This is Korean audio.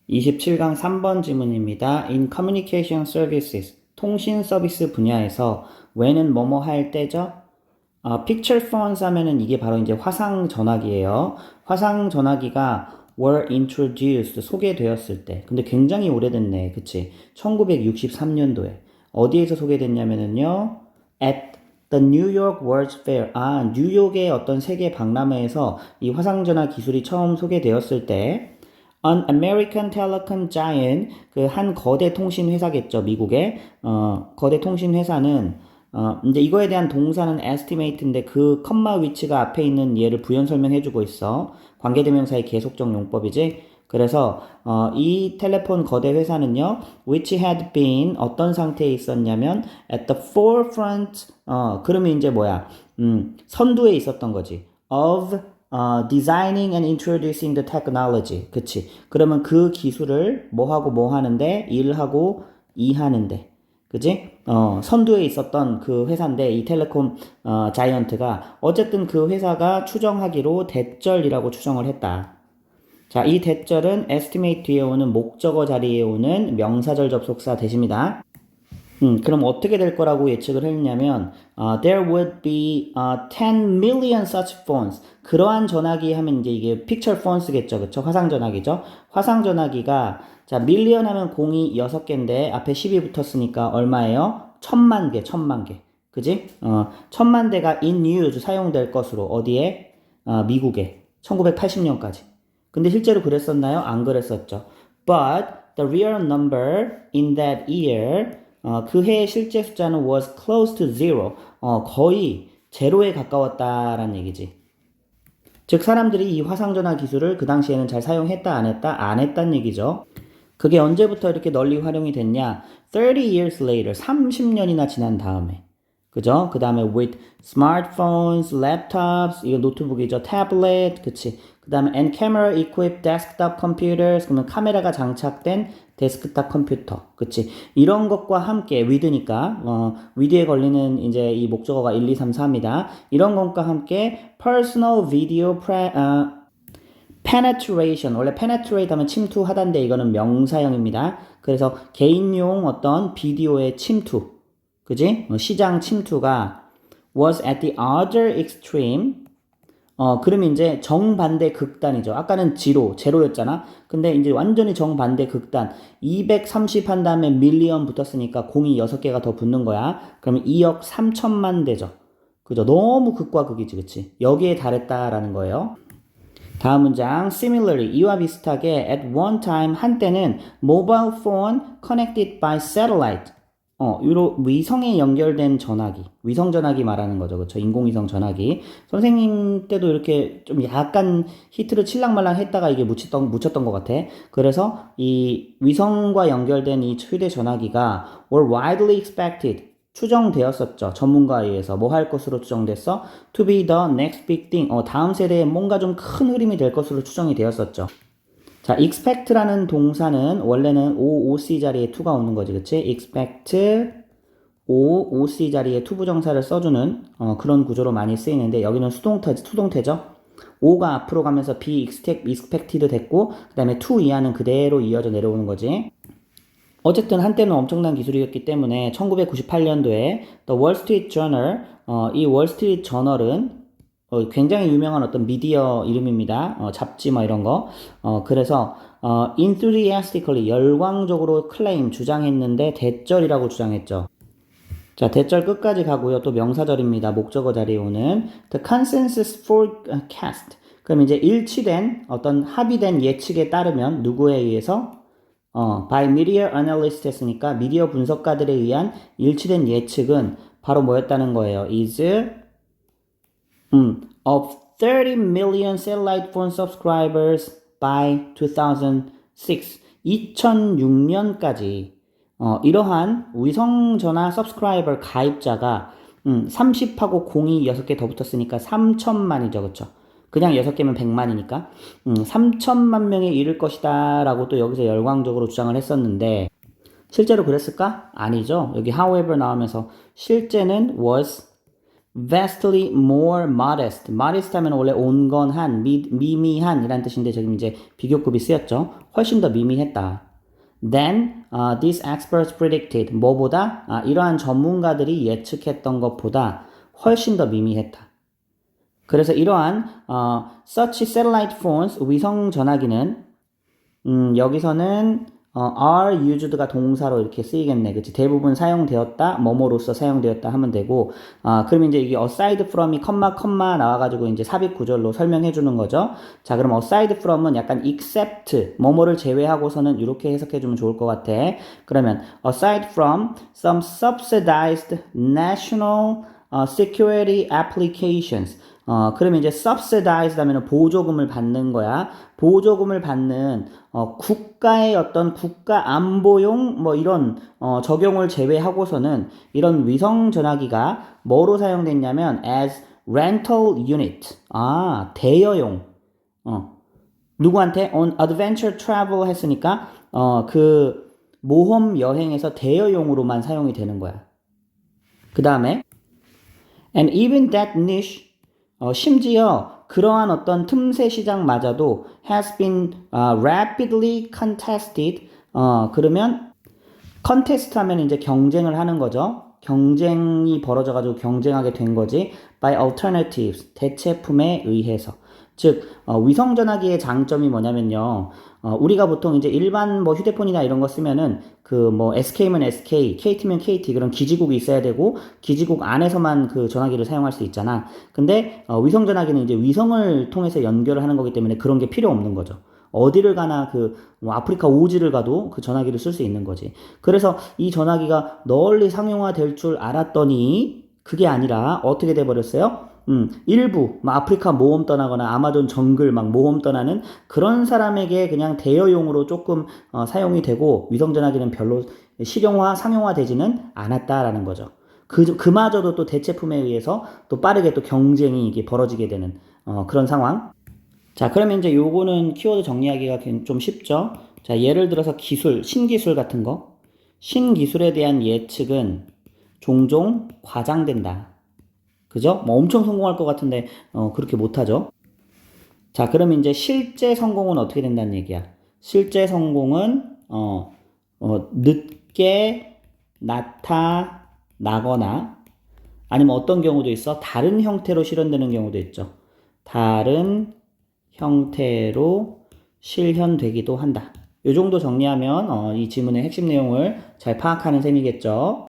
27강 3번 지문입니다. In communication services, 통신 서비스 분야에서 when은 뭐뭐 할 때죠? picture phones 하면은 이게 바로 이제 화상 전화기예요. 화상 전화기가 were introduced, 소개되었을 때. 근데 굉장히 오래됐네. 그치? 1963년도에. 어디에서 소개됐냐면은요. at the New York World's Fair. 뉴욕의 어떤 세계 박람회에서 이 화상 전화 기술이 처음 소개되었을 때 An American Telecom Giant, 그 한 거대 통신 회사겠죠, 미국의. 거대 통신 회사는, 이제 이거에 대한 동사는 estimate인데 그 컴마 위치가 앞에 있는 얘를 부연 설명해주고 있어. 관계대명사의 계속적 용법이지. 그래서, 이 텔레폰 거대 회사는요, which had been, 어떤 상태에 있었냐면, at the forefront, 그러면 이제 뭐야, 선두에 있었던 거지. of designing and introducing the technology. 그치. 그러면 그 기술을 뭐 하고 뭐 하는데, 일하고 이 하는데. 그지? 선두에 있었던 그 회사인데, 이 텔레콤, 자이언트가, 어쨌든 그 회사가 추정하기로 대절이라고 추정을 했다. 자, 이 대절은 estimate 뒤에 오는 목적어 자리에 오는 명사절 접속사 대십니다. 그럼 어떻게 될 거라고 예측을 했냐면, there would be 10 million such phones. 그러한 전화기 하면 이제 이게 picture phones겠죠. 그쵸? 화상 전화기죠. 화상 전화기가, 자, million 하면 공이 6개인데, 앞에 10이 붙었으니까 얼마예요? 1000만 개, 1000만 개. 그지? 1000만 대가 in use 사용될 것으로, 어디에? 미국에. 1980년까지. 근데 실제로 그랬었나요? 안 그랬었죠. But the real number in that year, 그 해의 실제 숫자는 was close to zero. 거의 제로에 가까웠다라는 얘기지. 즉 사람들이 이 화상전화 기술을 그 당시에는 잘 사용했다 안 했다 안 했다는 얘기죠. 그게 언제부터 이렇게 널리 활용이 됐냐? 30 years later, 30년이나 지난 다음에. 그죠? 그 다음에 with smartphones, laptops, 이거 노트북이죠. tablet, 그치. 그 다음에 and camera equipped desktop computers, 그러면 카메라가 장착된 데스크탑 컴퓨터. 그치. 이런 것과 함께 with니까, with에 걸리는 이제 이 목적어가 1, 2, 3, 4입니다. 이런 것과 함께 personal video penetration, 원래 penetrate 하면 침투하다인데 이거는 명사형입니다. 그래서 개인용 어떤 비디오의 침투, 그지? 시장 침투가 was at the other extreme. 그러면 이제 정반대 극단이죠. 아까는 제로였잖아. 근데 이제 완전히 정반대 극단. 230 한 다음에 밀리언 붙었으니까 공이 6개가 더 붙는 거야. 그러면 2억 3천만 대죠. 그죠? 너무 극과 극이지, 그치? 여기에 달했다라는 거예요. 다음 문장, similarly, 이와 비슷하게 at one time, 한때는 mobile phone connected by satellite. 위성에 연결된 전화기, 위성 전화기 말하는 거죠. 그쵸? 인공위성 전화기. 선생님 때도 이렇게 좀 약간 히트를 칠랑말랑 했다가 이게 묻혔던 것 같아. 그래서 이 위성과 연결된 이 휴대전화기가 were widely expected. 추정되었었죠. 전문가에 의해서 뭐 할 것으로 추정됐어? To be the next big thing. 다음 세대에 뭔가 좀 큰 흐름이 될 것으로 추정이 되었었죠. 자, expect라는 동사는 원래는 OOC 자리에 to가 오는 거지, 그치? expect, OOC 자리에 to 부정사를 써주는 그런 구조로 많이 쓰이는데 여기는 수동태죠. O가 앞으로 가면서 be expected 됐고 그 다음에 to 이하는 그대로 이어져 내려오는 거지. 어쨌든 한때는 엄청난 기술이었기 때문에 1998년도에 The Wall Street Journal, 이 월스트리트 저널은 굉장히 유명한 어떤 미디어 이름입니다. 잡지 뭐 이런 거. 그래서 enthusiastically 열광적으로 클레임 주장했는데 대절이라고 주장했죠. 자, 대절 끝까지 가고요. 또 명사절입니다. 목적어 자리에 오는 the consensus forecast. 그럼 이제 일치된 어떤 합의된 예측에 따르면 누구에 의해서 by media analyst 했으니까 미디어 분석가들에 의한 일치된 예측은 바로 뭐였다는 거예요. is of 30 million satellite phone subscribers by 2006. 2006년까지 이러한 위성전화 subscriber 가입자가 30하고 0이 6개 더 붙었으니까 3천만이죠. 그쵸? 그냥 6개면 100만이니까 3천만 명에 이를 것이다 라고 또 여기서 열광적으로 주장을 했었는데 실제로 그랬을까? 아니죠. 여기 however 나오면서 실제는 was vastly more modest. modest 하면 원래 온건한, 미미한 이란 뜻인데 지금 이제 비교급이 쓰였죠. 훨씬 더 미미했다. Then these experts predicted. 뭐보다? 이러한 전문가들이 예측했던 것보다 훨씬 더 미미했다. 그래서 이러한 such satellite phones, 위성 전화기는 여기서는 are used가 동사로 이렇게 쓰이겠네. 그치? 대부분 사용되었다, 뭐뭐로서 사용되었다 하면 되고, 그럼 이제 이게 aside from이 컴마 나와가지고 이제 삽입 구절로 설명해 주는 거죠. 자, 그럼 aside from은 약간 except, 뭐뭐를 제외하고서는 이렇게 해석해 주면 좋을 것 같아. 그러면 aside from some subsidized national security applications. 그러면 이제 subsidized 하면 보조금을 받는 거야. 보조금을 받는 국가의 어떤 국가 안보용 뭐 이런 적용을 제외하고서는 이런 위성 전화기가 뭐로 사용됐냐면 as rental unit. 대여용. 누구한테? on adventure travel 했으니까 그 모험 여행에서 대여용으로만 사용이 되는 거야. 그 다음에 and even that niche 심지어 그러한 어떤 틈새 시장마저도 has been rapidly contested. 그러면 contest 하면 이제 경쟁을 하는 거죠. 경쟁이 벌어져가지고 경쟁하게 된 거지. by alternatives, 대체품에 의해서. 즉, 위성전화기의 장점이 뭐냐면요. 우리가 보통 이제 일반 뭐 휴대폰이나 이런 거 쓰면은 그 뭐 SK면 SK, KT면 KT 그런 기지국이 있어야 되고 기지국 안에서만 그 전화기를 사용할 수 있잖아. 근데 위성전화기는 이제 위성을 통해서 연결을 하는 거기 때문에 그런 게 필요 없는 거죠. 어디를 가나 뭐 아프리카 오지를 가도 그 전화기를 쓸 수 있는 거지. 그래서 이 전화기가 널리 상용화될 줄 알았더니 그게 아니라 어떻게 돼 버렸어요? 일부 아프리카 모험 떠나거나 아마존 정글 막 모험 떠나는 그런 사람에게 그냥 대여용으로 조금 사용이 되고 위성전화기는 별로 실용화, 상용화 되지는 않았다라는 거죠. 그마저도 또 대체품에 의해서 또 빠르게 또 경쟁이 이게 벌어지게 되는 그런 상황. 자, 그러면 이제 요거는 키워드 정리하기가 좀 쉽죠? 자, 예를 들어서 기술, 신기술 같은 거. 신기술에 대한 예측은 종종 과장된다. 그죠? 뭐 엄청 성공할 것 같은데 그렇게 못하죠. 자, 그러면 이제 실제 성공은 어떻게 된다는 얘기야? 실제 성공은 늦게 나타나거나 아니면 어떤 경우도 있어? 다른 형태로 실현되는 경우도 있죠. 다른 형태로 실현되기도 한다. 이 정도 정리하면 이 지문의 핵심 내용을 잘 파악하는 셈이겠죠.